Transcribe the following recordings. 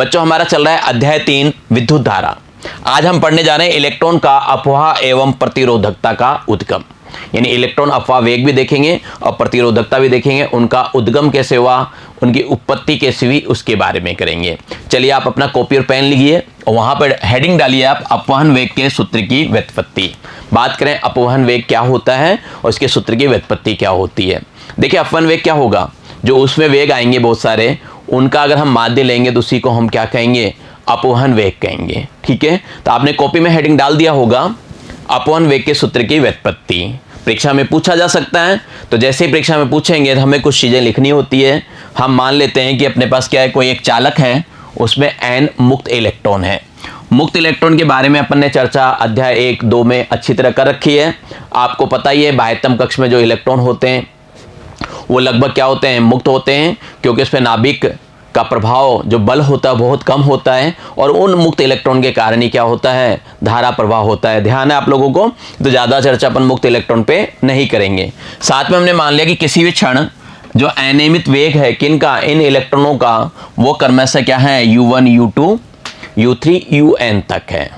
बच्चों हमारा चल रहा है अध्याय 3 विद्युत धारा। आज हम पढ़ने जा रहे हैं इलेक्ट्रॉन का अपवाह एवं प्रतिरोधकता का उद्गम, यानी इलेक्ट्रॉन अपवाह वेग भी देखेंगे और प्रतिरोधकता भी देखेंगे, उनका उद्गम कैसे हुआ, उनकी उत्पत्ति कैसे हुई, उसके बारे में करेंगे। चलिए आप अपना कॉपी और पेन लीजिए और वहां पर हेडिंग डालिए आप अपवहन वेग के सूत्र की व्युत्पत्ति। बात करें अपवहन वेग क्या होता है और उसके सूत्र की व्युत्पत्ति क्या होती है। देखिए अपवहन वेग क्या होगा, जो उसमें वेग आएंगे बहुत सारे, उनका अगर हम माध्य लेंगे तो उसी को हम क्या कहेंगे, अपवहन वेग कहेंगे। ठीक है, तो आपने कॉपी में हेडिंग डाल दिया होगा अपवहन वेग के सूत्र की व्युत्पत्ति। परीक्षा में पूछा जा सकता है, तो जैसे ही परीक्षा में पूछेंगे तो हमें कुछ चीजें लिखनी होती है। हम मान लेते हैं कि अपने पास क्या है, कोई एक चालक है, उसमें n मुक्त इलेक्ट्रॉन है। मुक्त इलेक्ट्रॉन के बारे में अपन ने चर्चा अध्याय 1-2 में अच्छी तरह कर रखी है। आपको पता ही है बाह्यतम कक्ष में जो इलेक्ट्रॉन होते हैं वो लगभग क्या होते हैं, मुक्त होते हैं, क्योंकि उस पर नाभिक का प्रभाव जो बल होता है बहुत कम होता है और उन मुक्त इलेक्ट्रॉन के कारण ही क्या होता है, धारा प्रवाह होता है। ध्यान है आप लोगों को, तो ज़्यादा चर्चा अपन मुक्त इलेक्ट्रॉन पे नहीं करेंगे। साथ में हमने मान लिया कि किसी भी क्षण जो अनियमित वेग है किनका, इन इलेक्ट्रॉनों का, वो क्रमशः क्या है, U1, U2, U3, UN तक है।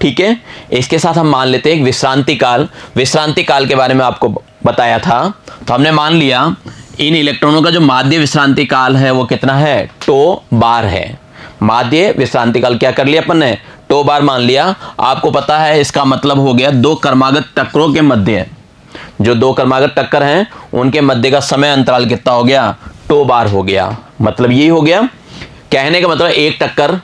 ठीक है, इसके साथ हम मान लेते हैं विश्रांति काल के बारे में आपको बताया था, तो हमने मान लिया इन इलेक्ट्रॉनों का जो माध्य विश्रांति काल है वो कितना है, टो बार है। माध्य विश्रांति काल क्या कर लिया अपन ने, टो बार मान लिया। आपको पता है इसका मतलब हो गया दो क्रमागत टक्करों के मध्य, जो दो क्रमागत टक्कर हैं उनके मध्य का समय अंतराल कितना हो गया, टो बार हो गया। मतलब यही हो गया, कहने का मतलब एक टक्कर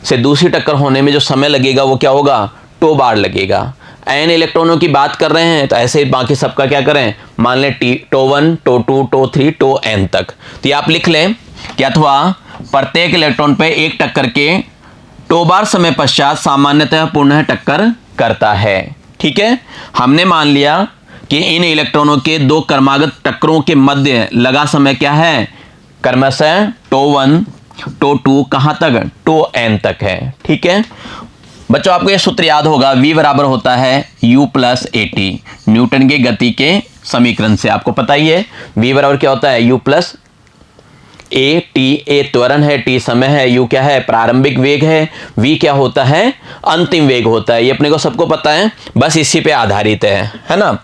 से दूसरी टक्कर होने में जो समय लगेगा वो क्या होगा, टो बार लगेगा। n इलेक्ट्रॉनों की बात कर रहे हैं तो ऐसे ही बाकी सबका क्या करें, मान लें tau 1, tau 2, tau 3, tau n तक। तो ये आप लिख लें कि अथवा प्रत्येक इलेक्ट्रॉन पे एक टक्कर के टो बार समय पश्चात सामान्यतः पुनः टक्कर करता है। ठीक है, हमने मान लिया कि इन इलेक्ट्रॉनों के दो क्रमागत टक्करों के मध्य लगा समय क्या है, क्रमशः टो 1, टो 2 कहां तक, टो n तक है। ठीक है बच्चों, आपको यह सूत्र याद होगा, V बराबर होता है U प्लस AT, न्यूटन के गति के समीकरण से आपको पता ही है। V बराबर क्या होता है, U प्लस AT। A त्वरण है, T समय है, U क्या है, प्रारंभिक वेग है, V क्या होता है, अंतिम वेग होता है। ये अपने को सबको पता है, बस इसी पे आधारित है ना।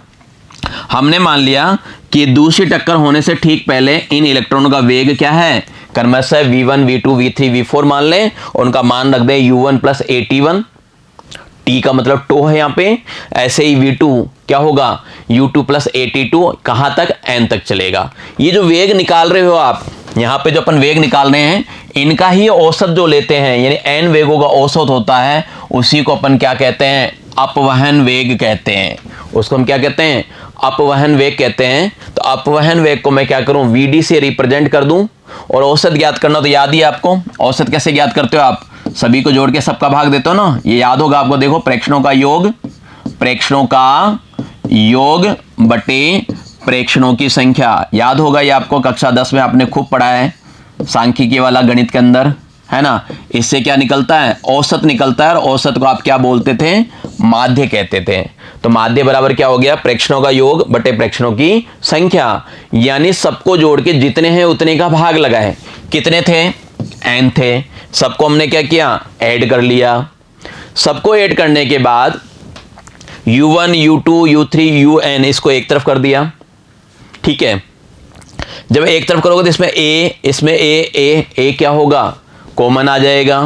हमने मान लिया कि दूसरी टक्कर होने से ठीक पहले इन इलेक्ट्रॉनों का वेग क्या है, क्रमशः V1, V2, V3, V4 मान लें, उनका मान रख दें U1 प्लस AT1। T का मतलब टो है यहाँ पे, ऐसे ही V2 क्या होगा, U2 प्लस AT2, कहाँ तक, N तक चलेगा। ये जो वेग निकाल रहे हो आप, यहाँ पे जो अपन वेग निकाल रहे हैं इनका ही औसत जो लेते हैं, यानी N वेगों का औसत होता है, उसी को अपन क्या कहते हैं, अपवहन वेग कहते हैं। उसको हम क्या कहते हैं, अपवहन वेग कहते हैं। तो अपवहन वेग को मैं क्या करूं, VD से रिप्रेजेंट कर दूं, और औसत ज्ञात करना तो याद ही है आपको। औसत कैसे ज्ञात करते हो आप, सभी को जोड़ के सबका भाग देते हो ना, ये याद होगा आपको। देखो प्रेक्षणों का योग बटे प्रेक्षणों की संख्या, याद होगा ये आपको, कक्षा 10 में आपने खूब पढ़ा है सांख्यिकी वाला गणित के अंदर, है ना। इससे क्या निकलता है, औसत निकलता है, और औसत को आप क्या बोलते थे, माध्य कहते थे। तो माध्य बराबर क्या हो गया, प्रेक्षणों का योग बटे प्रेक्षणों की संख्या, यानी सबको जोड़ के जितने हैं उतने का भाग लगाए। कितने थे, n थे, सबको हमने क्या किया, ऐड कर लिया। सबको ऐड करने के बाद U1, U2, U3, UN इसको एक तरफ कर दिया। ठीक है, जब एक तरफ करोगे तो इसमें A क्या होगा, कॉमन आ जाएगा,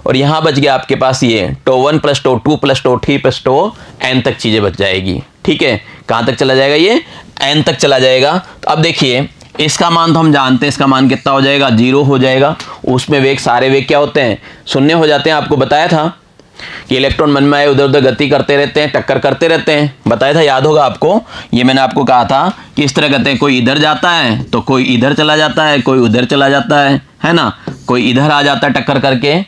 और यहां बच गया आपके पास ये tau 1 plus tau 2 plus tau 3 plus tau n तक चीजें बच जाएगी। ठीक है, कहां तक चला जाएगा, ये n तक चला जाएगा। तो अब देखिए इसका मान तो हम जानते हैं, इसका मान कितना हो जाएगा, 0 हो जाएगा। उसमें वेग, सारे वेग क्या होते हैं, शून्य हो जाते हैं। आपको बताया था कि इलेक्ट्रॉन मन में आए उधर उधर गति करते रहते हैं, टक्कर करते रहते हैं, बताया था, याद होगा आपको। ये मैंने आपको कहा था कि इस तरह करते हैं, कोई इधर जाता है तो कोई इधर चला जाता है, कोई उधर चला जाता है ना, कोई इधर आ जाता है टक्कर करके,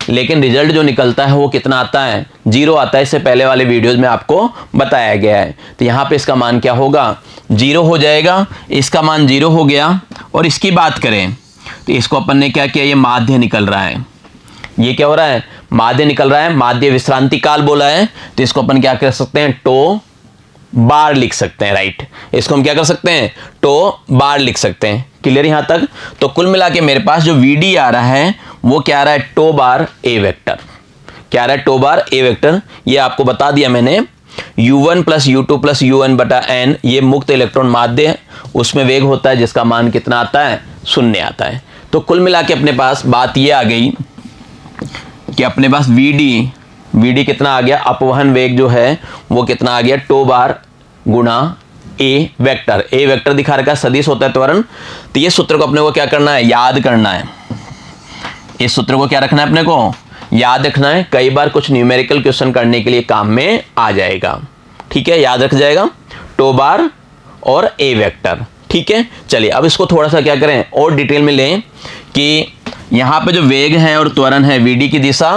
लेकिन रिजल्ट जो निकलता है वो कितना आता है, 0 आता है। इससे पहले वाले वीडियोज में आपको बताया गया है। तो यहाँ पे इसका मान क्या होगा, 0 हो जाएगा। इसका मान 0 हो गया। और इसकी बात करें तो इसको अपन ने क्या किया, ये माध्य निकल रहा है, ये क्या हो रहा है, माध्य निकल रहा है, माध्य विश्रांति काल बोला है। तो इसको अपन क्या कर सकते हैं, टो बार लिख सकते हैं, राइट। इसको हम क्या कर सकते हैं, टो बार लिख सकते हैं। क्लियर यहां तक? तो कुल मिला के मेरे पास जो वीडी आ रहा है वो क्या आ रहा है, टो बार ए वेक्टर। क्या आ रहा है, टो बार ए वेक्टर। ये आपको बता दिया मैंने, u1 plus u2 plus un बटा n, ये मुक्त इलेक्ट्रॉन माध्य है, उसमें वेग होता है जिसका मान कितना आता है, 0 आता है। तो कुल मिला के अपने पास बात ये आ गई कि अपने पास वीडी कितना आ गया, अपवहन वेग जो है वो कितना आ गया, टो बार गुणा ए वेक्टर। ए वेक्टर दिखा रखा है, सदिश होता है त्वरण। तो ये सूत्र को अपने को क्या करना है, याद करना है। इस सूत्र को क्या रखना है, अपने को याद रखना है। कई बार कुछ न्यूमेरिकल क्वेश्चन करने के लिए काम में आ जाएगा। ठीक है, याद रख जाएगा, टो बार और ए वेक्टर। ठीक है, चलिए अब इसको थोड़ा सा क्या करें और डिटेल में लें कि यहाँ पे जो वेग है और त्वरण है, वीडी की दिशा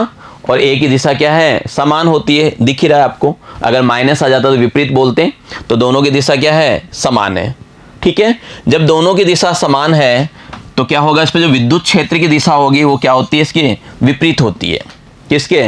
और ए की दिशा क्या है, समान होती है। दिख ही रहा है आपको, अगर माइनस आ जाता तो विपरीत बोलते हैं, तो दोनों की दिशा क्या है, समान है। ठीक है, जब दोनों की दिशा समान है तो क्या होगा, इस पे जो विद्युत क्षेत्र की दिशा होगी वो क्या होती है, इसकी विपरीत होती है। किसके,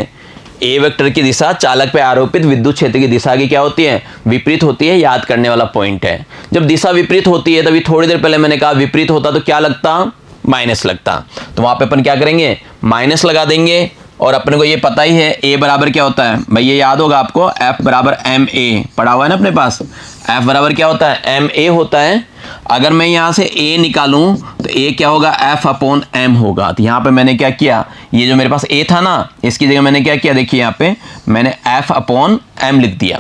ए वेक्टर की दिशा चालक पे आरोपित विद्युत क्षेत्र की दिशा की क्या होती है, विपरीत होती है। याद करने वाला पॉइंट है। जब दिशा विपरीत होती है, तभी थोड़ी देर पहले मैंने कहा विपरीत होता तो क्या लगता, माइनस लगता। तो वहां पे अपन क्या करेंगे, माइनस लगा देंगे। और अपने को ये पता ही है ए बराबर क्या होता है, भाई ये याद होगा आपको, एफ बराबर एम ए पढ़ा हुआ है ना अपने पास। एफ बराबर क्या होता है, एम ए होता है। अगर मैं यहाँ से ए निकालूं तो ए क्या होगा, एफ अपॉन एम होगा। तो यहाँ पे मैंने क्या किया, ये जो मेरे पास ए था ना, इसकी जगह मैंने क्या किया, देखिए यहाँ पे मैंने एफ अपॉन एम लिख दिया।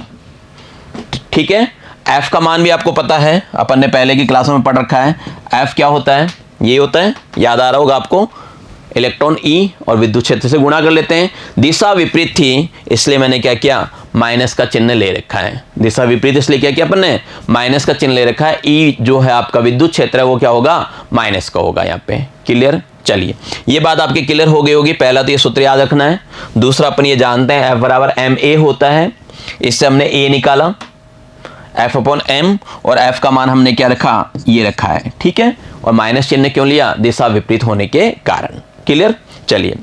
ठीक है, एफ का मान भी आपको पता है, अपन ने पहले की क्लासों में पढ़ रखा है। एफ क्या होता है, ये होता है, याद आ रहा होगा आपको, इलेक्ट्रॉन ई और विद्युत क्षेत्र से गुणा कर लेते हैं। दिशा विपरीत थी इसलिए मैंने क्या किया, माइनस का चिन्ह ले रखा है। दिशा विपरीत इसलिए क्या किया अपन ने, माइनस का चिन्ह ले रखा है। ई जो है आपका विद्युत क्षेत्र है वो क्या होगा, माइनस का होगा यहाँ पे। क्लियर? चलिए ये बात आपकी क्लियर हो गई होगी। पहला तो ये सूत्र याद रखना है। दूसरा अपन ये जानते हैं एफ बराबर एम ए होता है, इससे हमने ए निकाला एफ अपॉन एम, और एफ का मान हमने क्या रखा, ये रखा है। ठीक है, और माइनस चिन्ह क्यों लिया, दिशा विपरीत होने के कारण। क्लियर? चलिए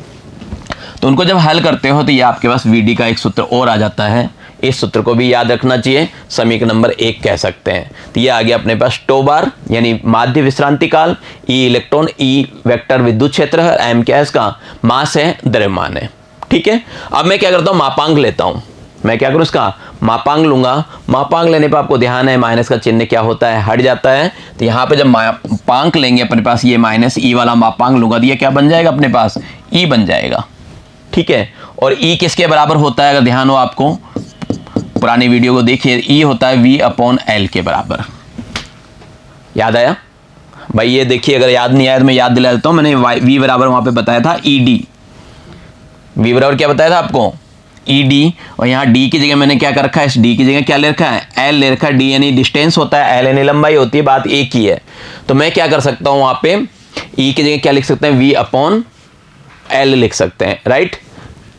तो उनको जब हल करते हो तो ये आपके पास वीडी का एक सूत्र और आ जाता है। इस सूत्र को भी याद रखना चाहिए, समीकरण नंबर 1 कह सकते हैं। तो ये आ गया अपने पास टो बार यानी माध्य विश्रांति काल, ई इलेक्ट्रॉन, ई वेक्टर विद्युत क्षेत्र है, एम क्या है, इसका मास है, द्रव्यमान है। ठीक है, अब मैं क्या करता हूँ, मापांक लेता हूँ। मैं क्या करूँ, इसका मापांक लूंगा। मापांक लेने पे आपको ध्यान है माइनस का चिन्ह क्या होता है, हट जाता है। तो यहाँ पे जब मापांक लेंगे अपने पास, ये माइनस ई वाला मापांक लूंगा तो ये क्या बन जाएगा, अपने पास ई बन जाएगा। ठीक है, और ई किसके बराबर होता है, अगर ध्यान हो आपको, पुरानी वीडियो को देखिए, ई होता है वी अपॉन एल के बराबर। याद आया भाई? ये देखिए, अगर याद नहीं आया तो मैं याद दिला देता हूँ। मैंने वी बराबर वहां पे बताया था ई डी। वी बराबर क्या बताया था आपको, ई डी। और यहाँ डी की जगह मैंने क्या कर रखा है, इस डी की जगह क्या ले रखा है, एल ले रखा है। डी यानी डिस्टेंस होता है, एल यानी लंबाई होती है, बात एक ही है। तो मैं क्या कर सकता हूँ, वहाँ पे ई की जगह क्या लिख सकते हैं, वी अपॉन एल लिख सकते हैं, राइट।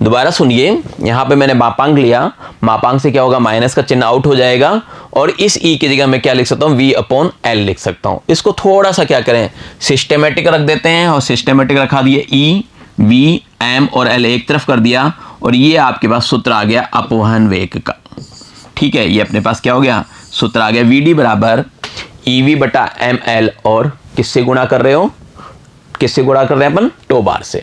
दोबारा सुनिए, यहाँ पे मैंने मापांक लिया, मापांक से क्या होगा, माइनस का चिन्ह आउट हो जाएगा, और इस ई की जगह मैं क्या लिख सकता हूँ, वी अपॉन एल लिख सकता हूँ। इसको थोड़ा सा क्या करें, सिस्टेमेटिक रख देते हैं, और सिस्टेमेटिक रखा दिए, ई वी एम और एल एक तरफ कर दिया, और ये आपके पास सूत्र आ गया अपवहन वेग का। ठीक है, ये अपने पास क्या हो गया, सूत्र आ गया, वी डी बराबर ई वी बटा एम एल, और किससे गुणा कर रहे हो, किससे गुणा कर रहे हैं अपन, टो बार से।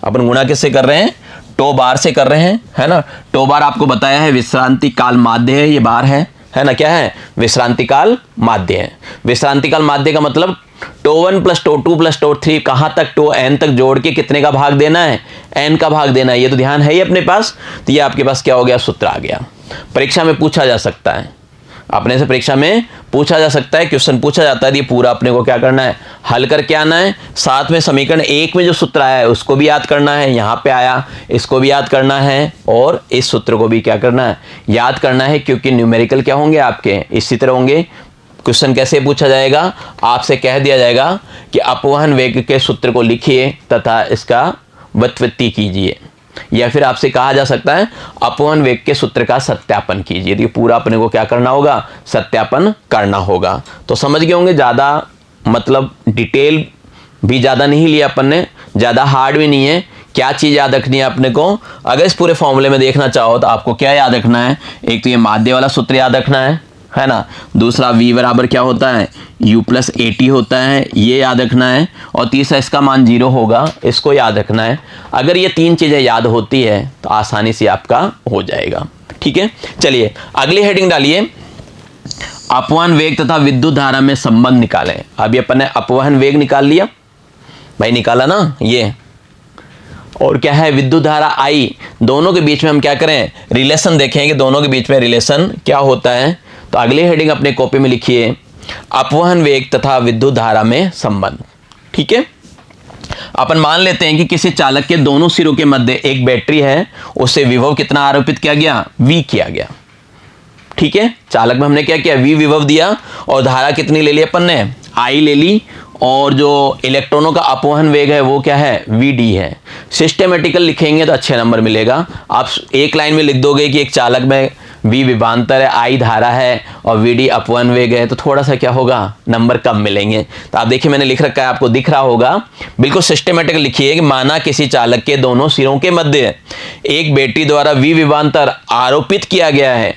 अपन गुणा किससे कर रहे हैं, टो बार से कर रहे हैं, है ना। टो बार आपको बताया है विश्रांति काल माध्य है, ये बार है ना, क्या है, विश्रांति काल माध्य है। विश्रांति काल माध्य का मतलब tau 1 plus tau 2 plus tau 3 कहाँ तक, टो एन तक जोड़ के कितने का भाग देना है, एन का भाग देना है। ये तो ध्यान है ही अपने पास। तो ये आपके पास क्या हो गया, सूत्र आ गया। परीक्षा में पूछा जा सकता है, अपने से परीक्षा में पूछा जा सकता है, क्वेश्चन पूछा जाता है। ये पूरा अपने को क्या करना है, हल करके आना है। साथ में समीकरण 1 में जो सूत्र आया है उसको भी याद करना है, यहाँ पे आया इसको भी याद करना है, और इस सूत्र को भी क्या करना है, याद करना है। क्योंकि न्यूमेरिकल क्या होंगे आपके, इसी तरह होंगे। क्वेश्चन कैसे पूछा जाएगा, आपसे कह दिया जाएगा कि अपवहन वेग के सूत्र को लिखिए तथा इसका व्युत्पत्ति कीजिए, या फिर आपसे कहा जा सकता है अपवहन वेग के सूत्र का सत्यापन कीजिए। तो पूरा अपने को क्या करना होगा, सत्यापन करना होगा। तो समझ गए होंगे, ज़्यादा मतलब डिटेल भी ज़्यादा नहीं लिया अपन ने, ज़्यादा हार्ड भी नहीं है। क्या चीज़ याद रखनी है अपने को, अगर इस पूरे फॉर्मूले में देखना चाहो तो आपको क्या याद रखना है, एक तो ये माध्य वाला सूत्र याद रखना है है ना। दूसरा v बराबर क्या होता है, u प्लस AT होता है, ये याद रखना है। और तीसरा इसका मान 0 होगा, इसको याद रखना है। अगर ये 3 चीज़ें याद होती है तो आसानी से आपका हो जाएगा। ठीक है, चलिए अगली हेडिंग डालिए, अपवहन वेग तथा विद्युत धारा में संबंध निकालें। अभी अपन ने अपवहन वेग निकाल लिया भाई, निकाला ना ये, और क्या है विद्युत धारा I, दोनों के बीच में हम क्या करें, रिलेशन देखें कि दोनों के बीच में रिलेशन क्या होता है। तो अगली हेडिंग अपने कॉपी में लिखिए, अपवहन वेग तथा विद्युत धारा में संबंध। ठीक है, अपन मान लेते हैं कि किसी चालक के दोनों सिरों के मध्य एक बैटरी है, उससे विभव कितना आरोपित किया गया, V किया गया। ठीक है, चालक में हमने क्या किया, V विभव दिया, और धारा कितनी ले ली अपन ने, I ले ली, और जो इलेक्ट्रॉनों का अपवहन वेग है वो क्या है, VD है। सिस्टेमेटिकल लिखेंगे तो अच्छे नंबर मिलेगा। आप एक लाइन में लिख दोगे कि एक चालक में V विभवांतर है, I धारा है और VD अपवहन वेग है, तो थोड़ा सा क्या होगा, नंबर कम मिलेंगे। तो आप देखिए मैंने लिख रखा है, आपको दिख रहा होगा। बिल्कुल सिस्टेमेटिकल लिखिए कि माना किसी चालक के दोनों सिरों के मध्य एक बैटरी द्वारा V विभवांतर आरोपित किया गया है,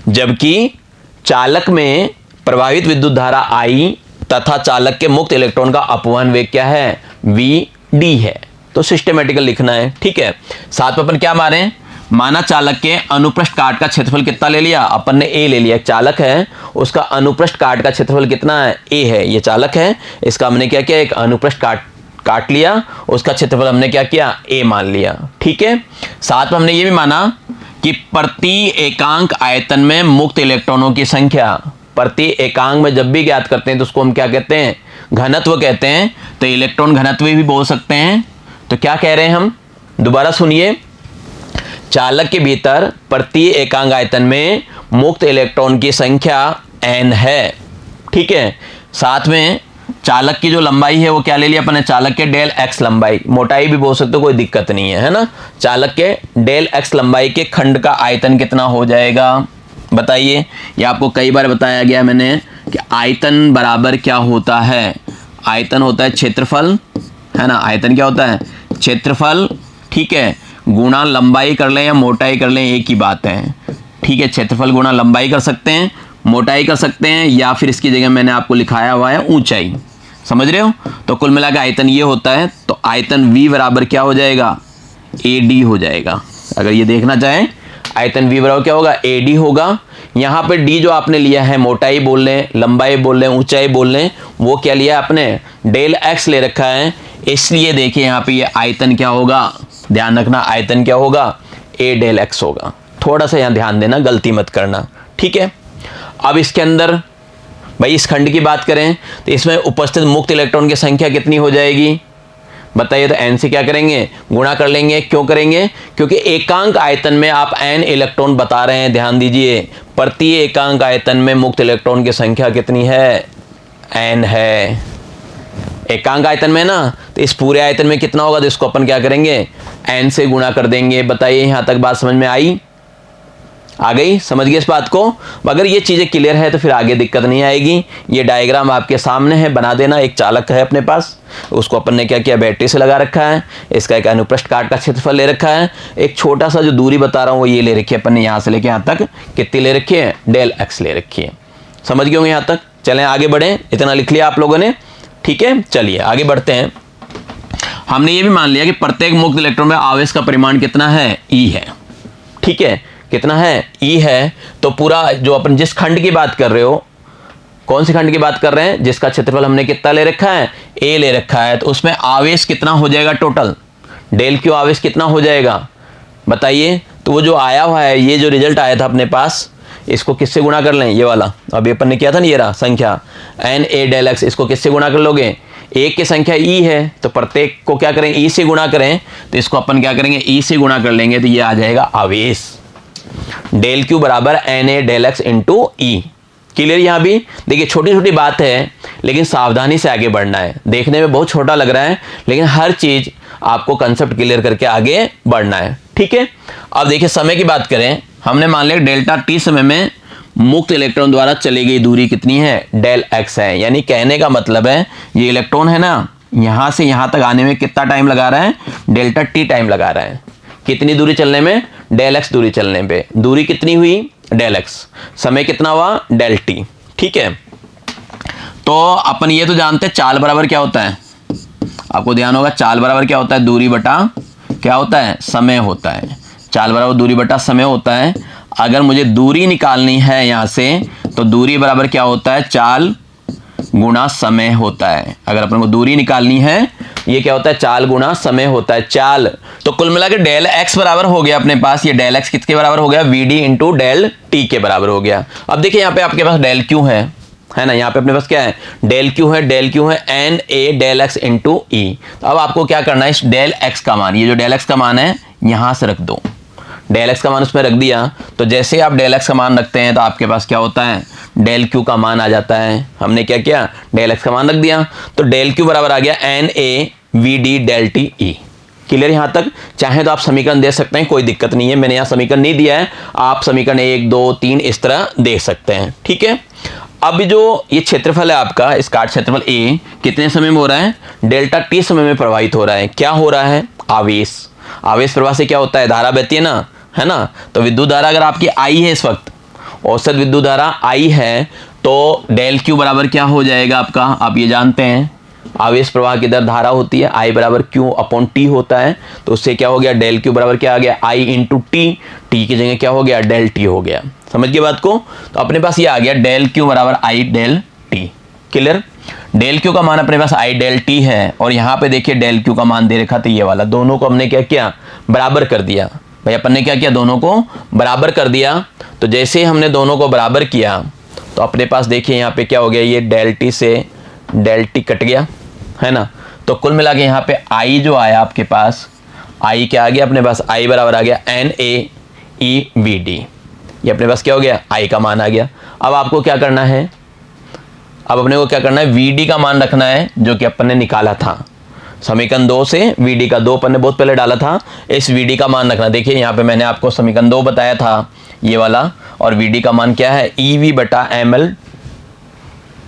जबकि चालक में प्रभावित विद्युत धारा I तथा चालक के मुक्त इलेक्ट्रॉन का अपवहन वेग क्या है, VD है। तो सिस्टेमेटिकल लिखना है। ठीक है, साथ में अपन क्या मारे, माना चालक के अनुप्रस्थ काट का क्षेत्रफल कितना ले लिया, अपन ने A ले लिया। एक चालक है, उसका अनुप्रस्थ काट का क्षेत्रफल कितना है, A है। ये चालक है, इसका हमने क्या किया, एक अनुप्रस्थ काट लिया, उसका क्षेत्रफल हमने क्या किया, A मान लिया। ठीक है, साथ में हमने ये भी माना कि प्रति एकांक आयतन में मुक्त इलेक्ट्रॉनों की संख्या, प्रति एकांक में जब भी ज्ञात करते हैं तो उसको हम क्या कहते हैं, घनत्व कहते हैं। तो इलेक्ट्रॉन घनत्व भी बोल सकते हैं। तो क्या कह रहे हैं हम, दोबारा सुनिए, चालक के भीतर प्रति एकांक आयतन में मुक्त इलेक्ट्रॉन की संख्या n है। ठीक है, साथ में चालक की जो लंबाई है वो क्या ले लिया अपने, चालक के डेल x लंबाई, मोटाई भी बोल सकते हो, कोई दिक्कत नहीं है ना। चालक के डेल x लंबाई के खंड का आयतन कितना हो जाएगा, बताइए। ये आपको कई बार बताया गया मैंने कि आयतन बराबर क्या होता है, आयतन होता है क्षेत्रफल, है ना। आयतन क्या होता है, क्षेत्रफल। ठीक है, गुणा लंबाई कर लें या मोटाई कर लें, एक ही बात है। ठीक है, क्षेत्रफल गुणा लंबाई कर सकते हैं, मोटाई कर सकते हैं, या फिर इसकी जगह मैंने आपको लिखाया हुआ है ऊंचाई, समझ रहे हो। तो कुल मिलाकर आयतन ये होता है। तो आयतन V बराबर क्या हो जाएगा, AD हो जाएगा। अगर ये देखना चाहें, आयतन V बराबर क्या होगा, AD होगा। यहाँ पे D जो आपने लिया है, मोटाई बोल लें, लंबाई बोल लें, ऊंचाई बोल लें, वो क्या लिया आपने, डेल x ले रखा है। इसलिए देखिए यहाँ पे ये आयतन क्या होगा, ध्यान रखना, आयतन क्या होगा, A डेल x होगा। थोड़ा सा यहाँ ध्यान देना, गलती मत करना। ठीक है, अब इसके अंदर भाई इस खंड की बात करें तो इसमें उपस्थित मुक्त इलेक्ट्रॉन की संख्या कितनी हो जाएगी, बताइए। तो n से क्या करेंगे, गुणा कर लेंगे। क्यों करेंगे, क्योंकि एकांक आयतन में आप n इलेक्ट्रॉन बता रहे हैं। ध्यान दीजिए, प्रति एकांक आयतन में मुक्त इलेक्ट्रॉन की संख्या कितनी है, n है। एकांक आयतन में ना, तो इस पूरे आयतन में कितना होगा, तो इसको अपन क्या करेंगे, n से गुणा कर देंगे। बताइए यहाँ तक बात समझ में आई, आ गई, समझ गए इस बात को। अगर ये चीज़ें क्लियर है तो फिर आगे दिक्कत नहीं आएगी। ये डायग्राम आपके सामने है, बना देना। एक चालक है अपने पास, उसको अपन ने क्या किया, बैटरी से लगा रखा है। इसका एक अनुप्रस्थ काट का क्षेत्रफल ले रखा है। एक छोटा सा जो दूरी बता रहा हूँ वो ये ले रखी है अपन ने, यहाँ से लेके यहाँ तक कितनी ले रखी है, डेल x ले रखी है। समझ गए होंगे यहाँ तक। चलें आगे बढ़ें, इतना लिख लिया आप लोगों ने। ठीक है, चलिए आगे बढ़ते हैं। हमने ये भी मान लिया कि प्रत्येक मुक्त इलेक्ट्रॉन में आवेश का परिमाण कितना है, E है। ठीक है, कितना है, E है। तो पूरा जो अपन जिस खंड की बात कर रहे हो, कौन सी खंड की बात कर रहे हैं, जिसका क्षेत्रफल हमने कितना ले रखा है, A ले रखा है, तो उसमें आवेश कितना हो जाएगा, टोटल डेल Q आवेश कितना हो जाएगा, बताइए। तो वो जो आया हुआ है, ये जो रिजल्ट आया था अपने पास, इसको किससे गुणा कर लें, ये वाला अभी अपन ने किया था ना, ये रहा संख्या NA डेल x, इसको किससे गुणा कर लोगे, एक की संख्या E है, तो प्रत्येक को क्या करें, E से गुणा करें। तो इसको अपन क्या करेंगे, E से गुणा कर लेंगे, तो ये आ जाएगा आवेश। डेल Q बराबर NA del x into E। Clear. यहाँ भी देखिए छोटी छोटी बात है, लेकिन सावधानी से आगे बढ़ना है। देखने में बहुत छोटा लग रहा है, लेकिन हर चीज़ आपको कंसेप्ट क्लियर करके आगे बढ़ना है। ठीक है, अब देखिए समय की बात करें, हमने मान लिया डेल्टा T समय में मुक्त इलेक्ट्रॉन द्वारा चली गई दूरी कितनी है, डेल x है। यानी कहने का मतलब है ये इलेक्ट्रॉन है ना, यहाँ से यहाँ तक आने में कितना टाइम लगा रहा है, डेल्टा T टाइम लगा रहा है। कितनी दूरी चलने में, डेल x दूरी चलने पे। दूरी कितनी हुई, डेल एक्स, समय कितना हुआ डेल टी। ठीक है, तो अपन ये तो जानते हैं चाल बराबर क्या होता है, आपको ध्यान होगा चाल बराबर क्या होता है, दूरी बटा क्या होता है, समय होता है। चाल बराबर दूरी बटा समय होता है। अगर मुझे दूरी निकालनी है यहां से तो दूरी बराबर क्या होता है, चाल गुणा समय होता है। अगर अपन को दूरी निकालनी है ये क्या होता है, चाल गुणा समय होता है। चाल तो कुल मिला के डेल एक्स बराबर हो गया अपने पास, ये डेल एक्स किसके बराबर हो गया, V D into del T के बराबर हो गया। अब देखिए यहाँ पे आपके पास डेल क्यू है ना, यहाँ पे अपने पास क्या है, डेल क्यू है, डेल क्यू है n A del x into e. अब आपको क्या करना है, इस डेल एक्स का मान, ये जो डेल एक्स का मान है यहां से रख दो, डेल एक्स का मान उसमें रख दिया। तो जैसे आप डेल एक्स का मान रखते हैं तो आपके पास क्या होता है, डेल क्यू का मान आ जाता है। हमने क्या किया, डेल एक्स का मान रख दिया, तो डेल क्यू बराबर आ गया N A V D del T E. Clear यहां तक? चाहे तो आप समीकरण दे सकते हैं, कोई दिक्कत नहीं है, मैंने यहां समीकरण नहीं दिया है, आप समीकरण 1 2 3 इस तरह दे सकते हैं। ठीक है, अब जो ये क्षेत्रफल है आपका, इस काट क्षेत्रफल ए कितने समय में हो रहा है, डेल्टा टी समय में प्रवाहित हो रहा है। क्या हो रहा है, आवेश। आवेश प्रवाह से क्या होता है, धारा बहती है ना। तो विद्युत धारा अगर आपकी आई है, इस वक्त औसत विद्युत धारा आई है, तो डेल क्यू बराबर क्या हो जाएगा आपका, आप ये जानते हैं आवेश प्रवाह की दर धारा होती है, आई बराबर क्यू अपॉन टी होता है। तो उससे क्या हो गया, डेल क्यू बराबर क्या आ गया, आई इंटू टी, टी की जगह क्या हो गया, डेल टी हो गया। समझ गए बात को? तो अपने पास ये आ गया डेल क्यू बराबर I del T. Clear? Del Q का मान अपने पास आई डेल टी है, और यहाँ पे देखिए डेल क्यू का मान दे रखा था ये वाला, दोनों को हमने क्या किया, बराबर कर दिया। भाई अपन ने क्या किया, दोनों को बराबर कर दिया। तो जैसे हमने दोनों को बराबर किया तो अपने पास देखिए यहाँ पे क्या हो गया, ये डेल टी से डेल टी कट गया, है ना। तो कुल मिला के यहाँ पे आई जो आया आपके पास, आई क्या आ गया अपने पास, आई बराबर आ गया N A E V D. ये अपने पास क्या हो गया, आई का मान आ गया। अब आपको क्या करना है, अब अपने को क्या करना है, वी डी का मान रखना है, जो कि अपन ने निकाला था समीकरण 2 से। वी डी का 2 अपन ने बहुत पहले डाला था, इस वी डी का मान रखना। देखिए यहाँ पे मैंने आपको समीकरण 2 बताया था ये वाला, और वी डी का मान क्या है, ई वी बटा एम एल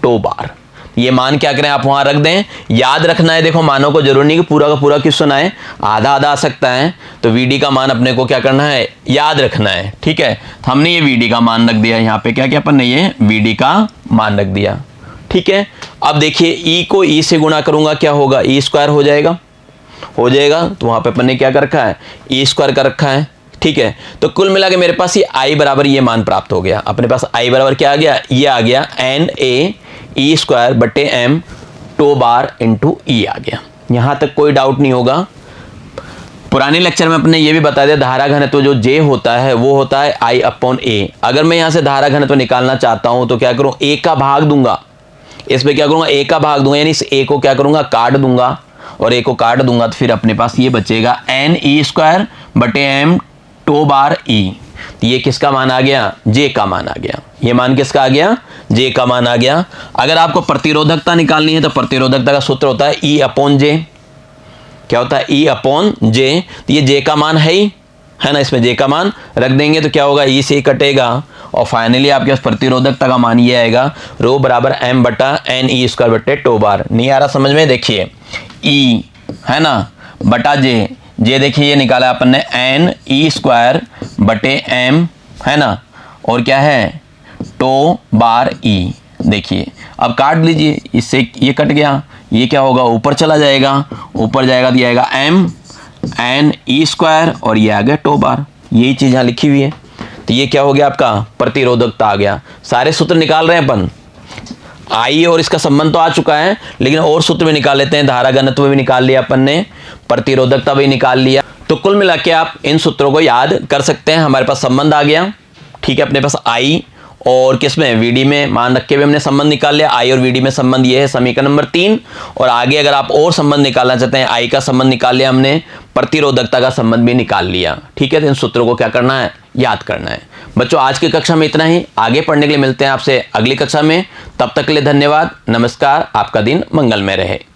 टो बार। ये मान क्या करें आप वहां रख दें, याद रखना है। देखो मानों को जरूरी नहीं कि पूरा का पूरा क्वेश्चन आए, आधा आधा आ सकता है। तो वी डी का मान अपने को क्या करना है, याद रखना है। ठीक है, हमने ये वी डी का मान रख दिया, यहाँ पे क्या क्या अपन ने ये वी डी का मान रख दिया। ठीक है, अब देखिए ई को ई से गुणा करूंगा क्या होगा, ई स्क्वायर हो जाएगा, तो वहां पे अपन ने क्या कर रखा है, ई स्क्वायर कर रखा है। ठीक है, तो कुल मिला के मेरे पास ये आई बराबर ये मान प्राप्त हो गया। अपने पास आई बराबर क्या आ गया, ये आ गया एन ए ई स्क्वायर बटे एम टो बार इंटू ई आ गया। यहां तक कोई डाउट नहीं होगा। पुराने लेक्चर में अपने ये भी बता दिया, धारा घनत्व जो जे होता है वो होता है आई अपॉन ए। अगर मैं यहां से धारा घनत्व निकालना चाहता हूं तो क्या करूं, ए का भाग दूंगा, इसमें क्या करूंगा, ए का भाग दूंगा, यानी इस ए को क्या करूंगा, काट दूंगा, और ए को काट दूंगा तो फिर अपने पास ये बचेगा एन ई स्क्वायर बटे एम टो बार ई। ये किसका मान आ गया, जे का मान आ गया। ये मान किसका आ गया, जे का मान आ गया। अगर आपको प्रतिरोधकता निकालनी है तो प्रतिरोधकता का सूत्र होता है ई अपॉन जे। क्या होता है, ई अपॉन जे। तो ये जे का मान है ना, इसमें जे का मान रख देंगे तो क्या होगा, ई से ही कटेगा, और फाइनली आपके पास प्रतिरोधकता का मान ये आएगा, रो बराबर एम बटा एन ई स्क्वायर बटे टो बार। नहीं आ रहा समझ में, देखिए ई है ना बटा जे, जे देखिए ये निकाला अपन ने एन ई स्क्वायर बटे एम, है ना, और क्या है टो बार ई। देखिए अब काट लीजिए, इससे ये कट गया, ये क्या होगा, ऊपर चला जाएगा, ऊपर जाएगा तो आएगा एम एन ई स्क्वायर, और ये आ गया टो बार। यही चीज़ यहाँ लिखी हुई है। तो ये क्या हो गया आपका, प्रतिरोधकता आ गया। सारे सूत्र निकाल रहे हैं अपन, आई और इसका संबंध तो आ चुका है, लेकिन और सूत्र भी निकाल लेते हैं। धारा घनत्व भी निकाल लिया अपन ने, प्रतिरोधकता भी निकाल लिया। तो कुल मिला के आप इन सूत्रों को याद कर सकते हैं। हमारे पास संबंध आ गया। ठीक है, अपने पास आई और किसमें, वीडी में मान रख के भी हमने संबंध निकाल लिया। आई और वीडी में संबंध ये है समीकरण नंबर 3। और आगे अगर आप और संबंध निकालना चाहते हैं, आई का संबंध निकाल लिया हमने, प्रतिरोधकता का संबंध भी निकाल लिया। ठीक है, तो इन सूत्रों को क्या करना है, याद करना है। बच्चों आज की कक्षा में इतना ही, आगे पढ़ने के लिए मिलते हैं आपसे अगली कक्षा में। तब तक के लिए धन्यवाद, नमस्कार, आपका दिन मंगलमय रहे।